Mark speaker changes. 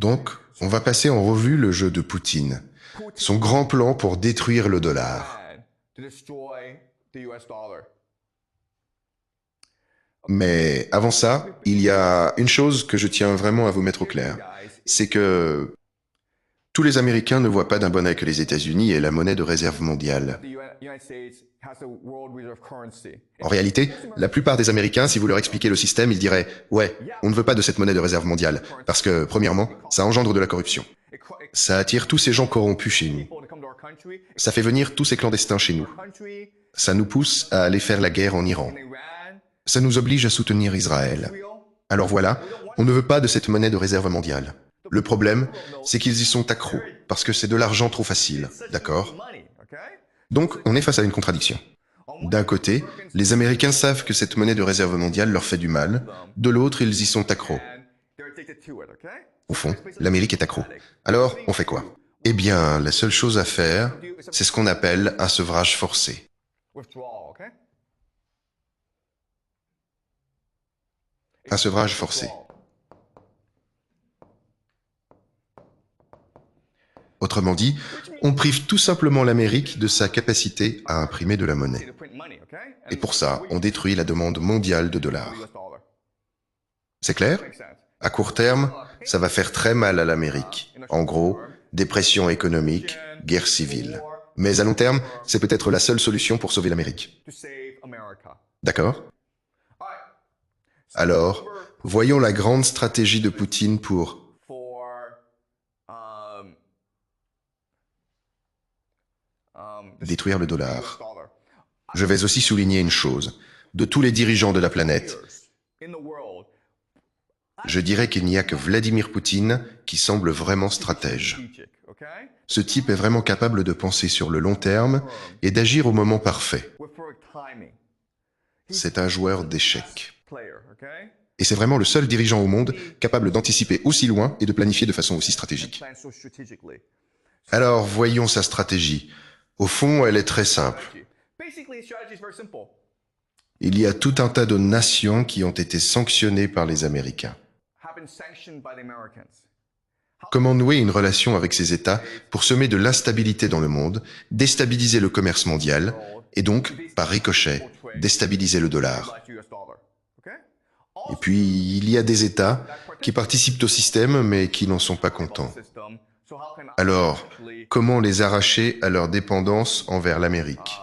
Speaker 1: Donc, on va passer en revue le jeu de Poutine, son grand plan pour détruire le dollar. Mais avant ça, il y a une chose que je tiens vraiment à vous mettre au clair, c'est que tous les Américains ne voient pas d'un bon œil que les États-Unis aient la monnaie de réserve mondiale. En réalité, la plupart des Américains, si vous leur expliquez le système, ils diraient « Ouais, on ne veut pas de cette monnaie de réserve mondiale, parce que, premièrement, ça engendre de la corruption. Ça attire tous ces gens corrompus chez nous. Ça fait venir tous ces clandestins chez nous. Ça nous pousse à aller faire la guerre en Iran. Ça nous oblige à soutenir Israël. Alors voilà, on ne veut pas de cette monnaie de réserve mondiale. Le problème, c'est qu'ils y sont accros, parce que c'est de l'argent trop facile, d'accord? Donc, on est face à une contradiction. D'un côté, les Américains savent que cette monnaie de réserve mondiale leur fait du mal, de l'autre, ils y sont accros. Au fond, l'Amérique est accro. Alors, on fait quoi? Eh bien, la seule chose à faire, c'est ce qu'on appelle un sevrage forcé. Un sevrage forcé. Autrement dit, on prive tout simplement l'Amérique de sa capacité à imprimer de la monnaie. Et pour ça, on détruit la demande mondiale de dollars. C'est clair? À court terme, ça va faire très mal à l'Amérique. En gros, dépression économique, guerre civile. Mais à long terme, c'est peut-être la seule solution pour sauver l'Amérique. D'accord? Alors, voyons la grande stratégie de Poutine pour détruire le dollar. Je vais aussi souligner une chose. De tous les dirigeants de la planète, je dirais qu'il n'y a que Vladimir Poutine qui semble vraiment stratège. Ce type est vraiment capable de penser sur le long terme et d'agir au moment parfait. C'est un joueur d'échecs. Et c'est vraiment le seul dirigeant au monde capable d'anticiper aussi loin et de planifier de façon aussi stratégique. Alors, voyons sa stratégie. Au fond, elle est très simple. Il y a tout un tas de nations qui ont été sanctionnées par les Américains. Comment nouer une relation avec ces États pour semer de l'instabilité dans le monde, déstabiliser le commerce mondial, et donc, par ricochet, déstabiliser le dollar. Et puis, il y a des États qui participent au système, mais qui n'en sont pas contents. Alors, comment les arracher à leur dépendance envers l'Amérique?